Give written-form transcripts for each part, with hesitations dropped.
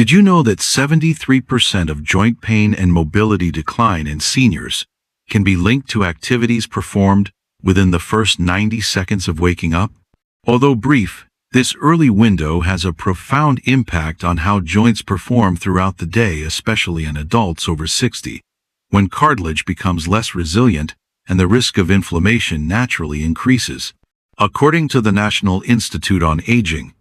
Did you know that 73% of joint pain and mobility decline in seniors can be linked to activities performed within the first 90 seconds of waking up? Although brief, this early window has a profound impact on how joints perform throughout the day, especially in adults over 60, when cartilage becomes less resilient and the risk of inflammation naturally increases. According to the National Institute on Aging,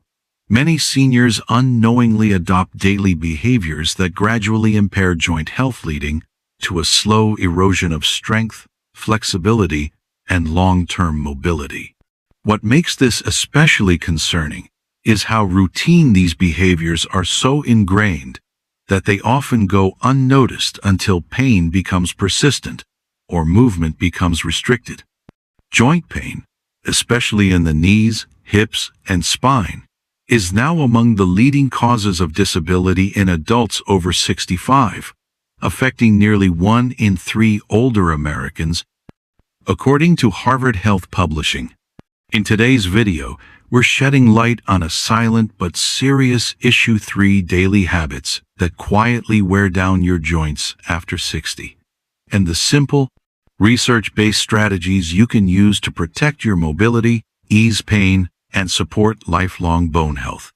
many seniors unknowingly adopt daily behaviors that gradually impair joint health, leading to a slow erosion of strength, flexibility, and long-term mobility. What makes this especially concerning is how routine these behaviors are, so ingrained that they often go unnoticed until pain becomes persistent or movement becomes restricted. Joint pain, especially in the knees, hips, and spine, is now among the leading causes of disability in adults over 65, affecting nearly 1 in 3 older Americans, according to Harvard Health Publishing. In today's video, we're shedding light on a silent but serious issue: 3 daily habits that quietly wear down your joints after 60, and the simple, research-based strategies you can use to protect your mobility, ease pain, and support lifelong bone health.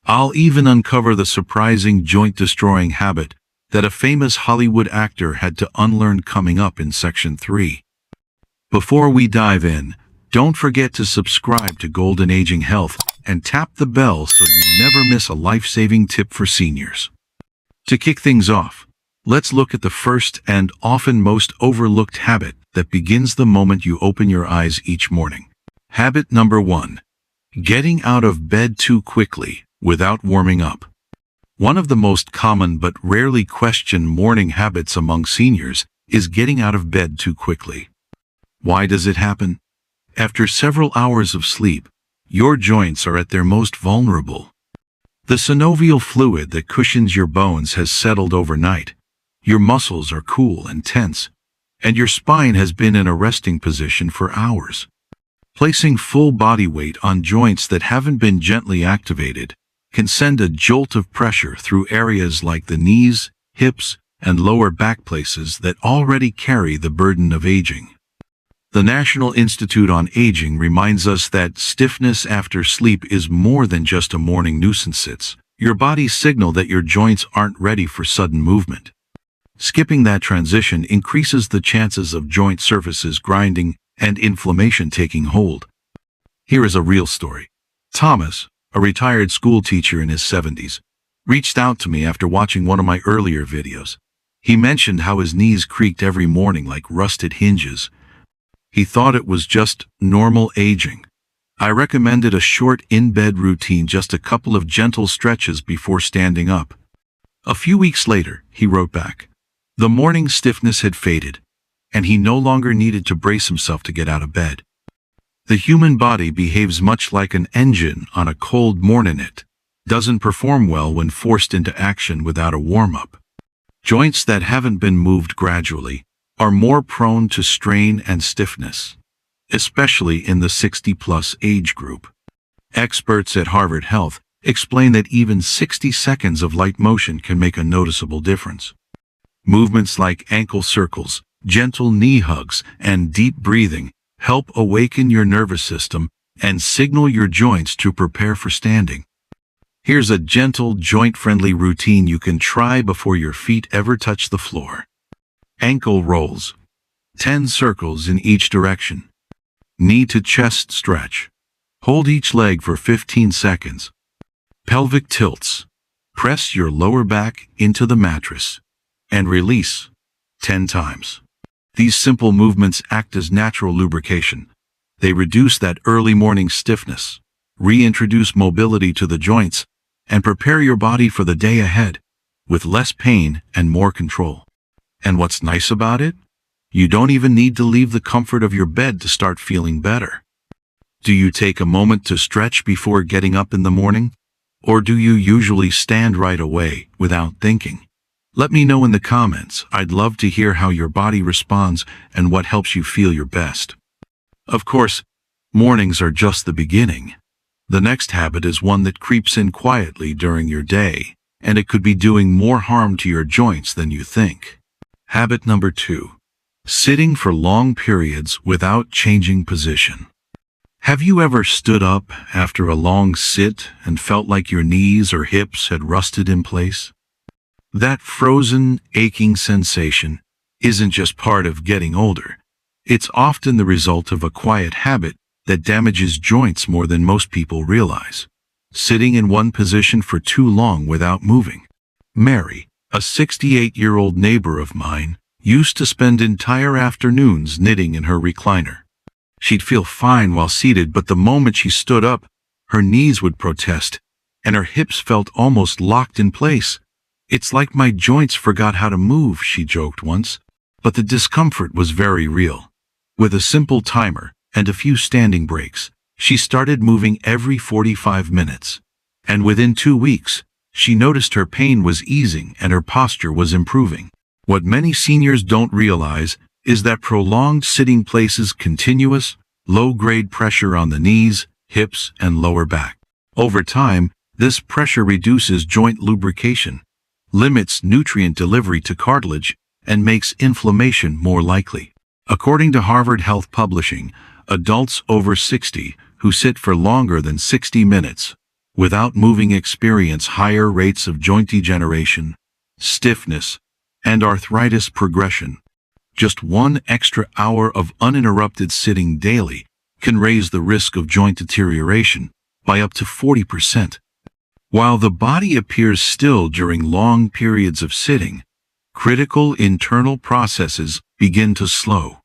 I'll even uncover the surprising joint-destroying habit that a famous Hollywood actor had to unlearn, coming up in Section 3. Before we dive in, don't forget to subscribe to Golden Aging Health and tap the bell so you never miss a life-saving tip for seniors. To kick things off, let's look at the first and often most overlooked habit that begins the moment you open your eyes each morning. Habit number 1. Getting out of bed too quickly without warming up. One of the most common but rarely questioned morning habits among seniors is getting out of bed too quickly. Why does it happen? After several hours of sleep, your joints are at their most vulnerable. The synovial fluid that cushions your bones has settled overnight. Your muscles are cool and tense, and your spine has been in a resting position for hours. Placing full body weight on joints that haven't been gently activated can send a jolt of pressure through areas like the knees, hips, and lower back, places that already carry the burden of aging. The National Institute on Aging reminds us that stiffness after sleep is more than just a morning nuisance. It's your body's signal that your joints aren't ready for sudden movement. Skipping that transition increases the chances of joint surfaces grinding and inflammation taking hold. Here is a real story. Thomas, a retired school teacher in his 70s, reached out to me after watching one of my earlier videos. He mentioned how his knees creaked every morning like rusted hinges. He thought it was just normal aging. I recommended a short in-bed routine, just a couple of gentle stretches before standing up. A few weeks later, he wrote back. The morning stiffness had faded, and he no longer needed to brace himself to get out of bed. The human body behaves much like an engine on a cold morning. It doesn't perform well when forced into action without a warm-up. Joints that haven't been moved gradually are more prone to strain and stiffness, especially in the 60-plus age group. Experts at Harvard Health explain that even 60 seconds of light motion can make a noticeable difference. Movements like ankle circles, gentle knee hugs, and deep breathing help awaken your nervous system and signal your joints to prepare for standing. Here's a gentle, joint-friendly routine you can try before your feet ever touch the floor. Ankle rolls. 10 circles in each direction. Knee to chest stretch. Hold each leg for 15 seconds. Pelvic tilts. Press your lower back into the mattress and release 10 times. These simple movements act as natural lubrication. They reduce that early morning stiffness, reintroduce mobility to the joints, and prepare your body for the day ahead with less pain and more control. And what's nice about it? You don't even need to leave the comfort of your bed to start feeling better. Do you take a moment to stretch before getting up in the morning? Or do you usually stand right away without thinking? Let me know in the comments. I'd love to hear how your body responds and what helps you feel your best. Of course, mornings are just the beginning. The next habit is one that creeps in quietly during your day: and it could be doing more harm to your joints than you think. Habit number 2. Sitting for long periods without changing position. Have you ever stood up after a long sit and felt like your knees or hips had rusted in place? That frozen, aching sensation isn't just part of getting older. It's often the result of a quiet habit that damages joints more than most people realize. Sitting in one position for too long without moving. Mary, a 68-year-old neighbor of mine, used to spend entire afternoons knitting in her recliner. She'd feel fine while seated, but the moment she stood up, her knees would protest, and her hips felt almost locked in place. "It's like my joints forgot how to move," she joked once. But the discomfort was very real. With a simple timer and a few standing breaks, she started moving every 45 minutes. And within 2 weeks, she noticed her pain was easing and her posture was improving. What many seniors don't realize is that prolonged sitting places continuous, low-grade pressure on the knees, hips, and lower back. Over time, this pressure reduces joint lubrication, limits nutrient delivery to cartilage, and makes inflammation more likely. According to Harvard Health Publishing, adults over 60 who sit for longer than 60 minutes without moving experience higher rates of joint degeneration, stiffness, and arthritis progression. Just 1 extra hour of uninterrupted sitting daily can raise the risk of joint deterioration by up to 40%. While the body appears still during long periods of sitting, critical internal processes begin to slow.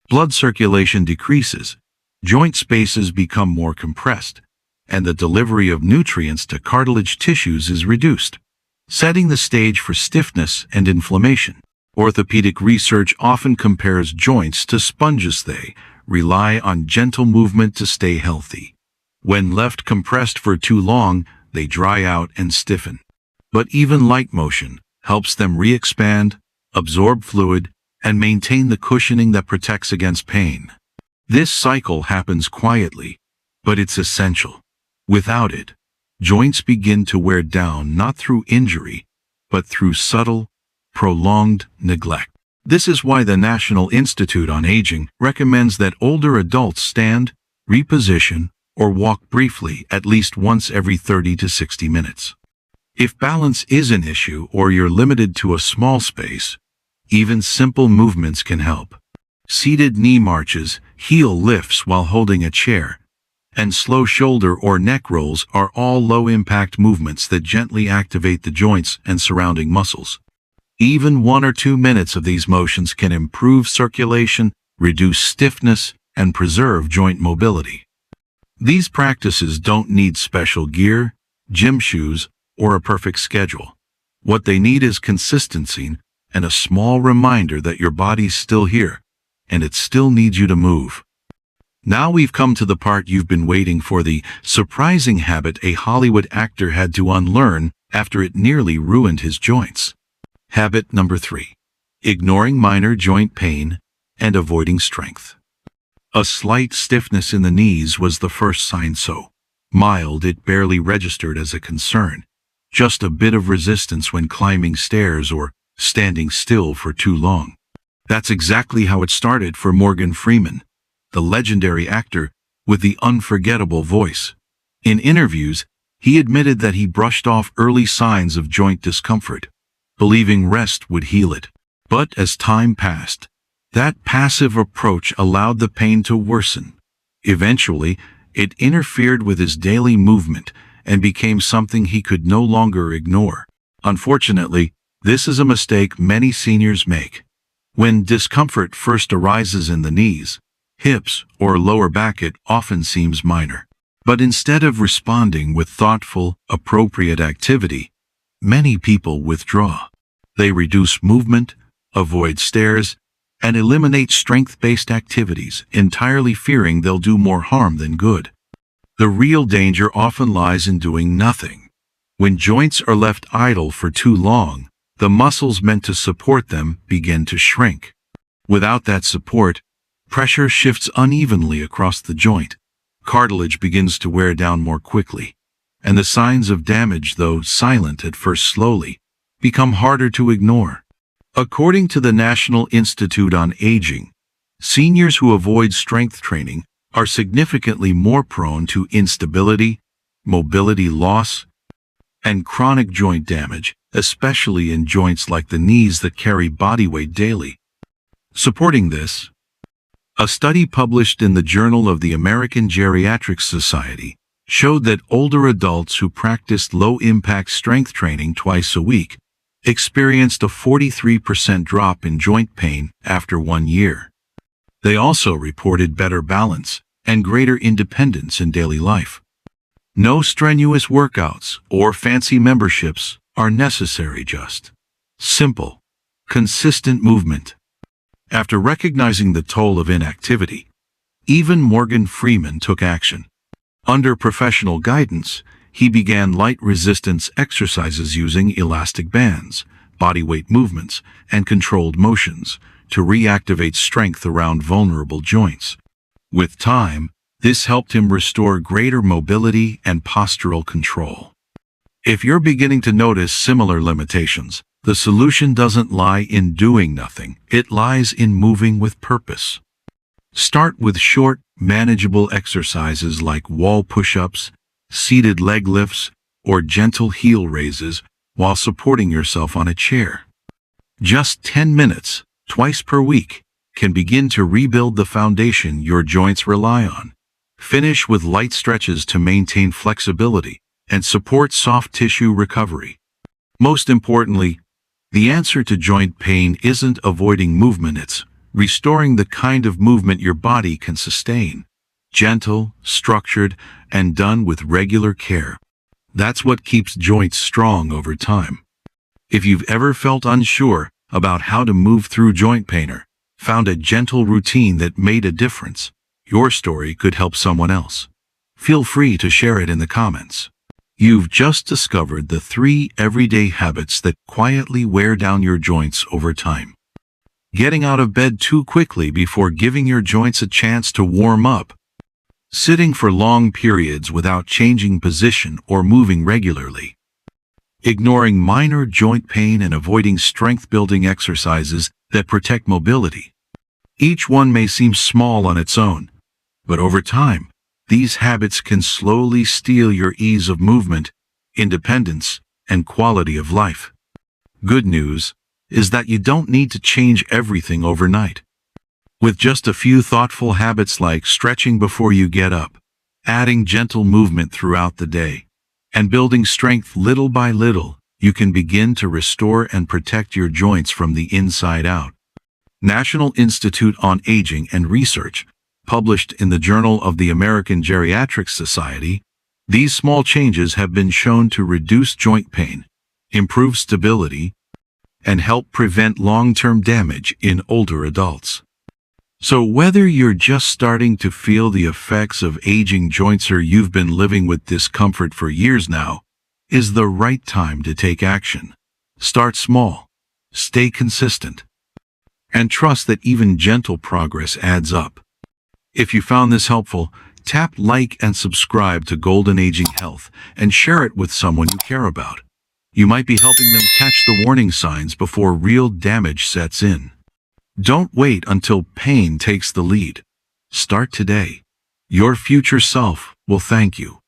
Blood circulation decreases, joint spaces become more compressed, and the delivery of nutrients to cartilage tissues is reduced, setting the stage for stiffness and inflammation. Orthopedic research often compares joints to sponges. They rely on gentle movement to stay healthy. When left compressed for too long, they dry out and stiffen. But even light motion helps them re-expand, absorb fluid, and maintain the cushioning that protects against pain. This cycle happens quietly, but it's essential. Without it, joints begin to wear down not through injury, but through subtle, prolonged neglect. This is why the National Institute on Aging recommends that older adults stand, reposition, or walk briefly at least once every 30 to 60 minutes. If balance is an issue or you're limited to a small space, even simple movements can help. Seated knee marches, heel lifts while holding a chair, and slow shoulder or neck rolls are all low-impact movements that gently activate the joints and surrounding muscles. Even 1 or 2 minutes of these motions can improve circulation, reduce stiffness, and preserve joint mobility. These practices don't need special gear, gym shoes, or a perfect schedule. What they need is consistency and a small reminder that your body's still here, and it still needs you to move. Now we've come to the part you've been waiting for, the surprising habit a Hollywood actor had to unlearn after it nearly ruined his joints. Habit number 3. Ignoring minor joint pain and avoiding strength. A slight stiffness in the knees was the first sign, so mild it barely registered as a concern. Just a bit of resistance when climbing stairs or standing still for too long. That's exactly how it started for Morgan Freeman, the legendary actor with the unforgettable voice. In interviews, he admitted that he brushed off early signs of joint discomfort, believing rest would heal it. But as time passed, that passive approach allowed the pain to worsen. Eventually, it interfered with his daily movement and became something he could no longer ignore. Unfortunately, this is a mistake many seniors make. When discomfort first arises in the knees, hips, or lower back, it often seems minor. But instead of responding with thoughtful, appropriate activity, many people withdraw. They reduce movement, avoid stairs, and eliminate strength-based activities, entirely fearing they'll do more harm than good. The real danger often lies in doing nothing. When joints are left idle for too long, the muscles meant to support them begin to shrink. Without that support, pressure shifts unevenly across the joint. Cartilage begins to wear down more quickly. and the signs of damage, though silent at first, slowly become harder to ignore. According to the National Institute on Aging, seniors who avoid strength training are significantly more prone to instability, mobility loss, and chronic joint damage, especially in joints like the knees that carry body weight daily. Supporting this, a study published in the Journal of the American Geriatrics Society showed that older adults who practiced low-impact strength training twice a week experienced a 43% drop in joint pain after 1 year. They also reported better balance and greater independence in daily life. No strenuous workouts or fancy memberships are necessary, just simple, consistent movement. After recognizing the toll of inactivity, even Morgan Freeman took action. Under professional guidance, he began light resistance exercises using elastic bands, body weight movements, and controlled motions to reactivate strength around vulnerable joints. With time, this helped him restore greater mobility and postural control. If you're beginning to notice similar limitations, the solution doesn't lie in doing nothing, it lies in moving with purpose. Start with short, manageable exercises like wall push-ups, seated leg lifts, or gentle heel raises while supporting yourself on a chair. Just 10 minutes, twice per week, can begin to rebuild the foundation your joints rely on. Finish with light stretches to maintain flexibility and support soft tissue recovery. Most importantly, the answer to joint pain isn't avoiding movement, it's restoring the kind of movement your body can sustain. Gentle, structured, and done with regular care. That's what keeps joints strong over time. If you've ever felt unsure about how to move through joint pain or found a gentle routine that made a difference, your story could help someone else. Feel free to share it in the comments. You've just discovered the 3 everyday habits that quietly wear down your joints over time. Getting out of bed too quickly before giving your joints a chance to warm up. Sitting for long periods without changing position or moving regularly. Ignoring minor joint pain and avoiding strength-building exercises that protect mobility. Each one may seem small on its own, but over time, these habits can slowly steal your ease of movement, independence, and quality of life. Good news is that you don't need to change everything overnight. With just a few thoughtful habits like stretching before you get up, adding gentle movement throughout the day, and building strength little by little, you can begin to restore and protect your joints from the inside out. National Institute on Aging and Research, published in the Journal of the American Geriatrics Society, these small changes have been shown to reduce joint pain, improve stability, and help prevent long-term damage in older adults. So whether you're just starting to feel the effects of aging joints or you've been living with discomfort for years now, is the right time to take action. Start small, stay consistent, and trust that even gentle progress adds up. If you found this helpful, tap like and subscribe to Golden Aging Health and share it with someone you care about. You might be helping them catch the warning signs before real damage sets in. Don't wait until pain takes the lead. Start today. Your future self will thank you.